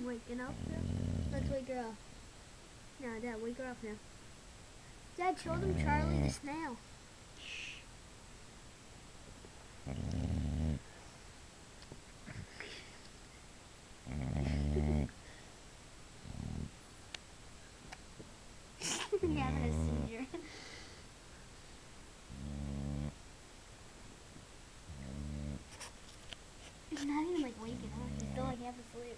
waking up now. Let's wake her up. Yeah, Dad, wake her up now. Dad, show them Charlie the snail. You're having a seizure. He's not even like waking up. He's still like half asleep.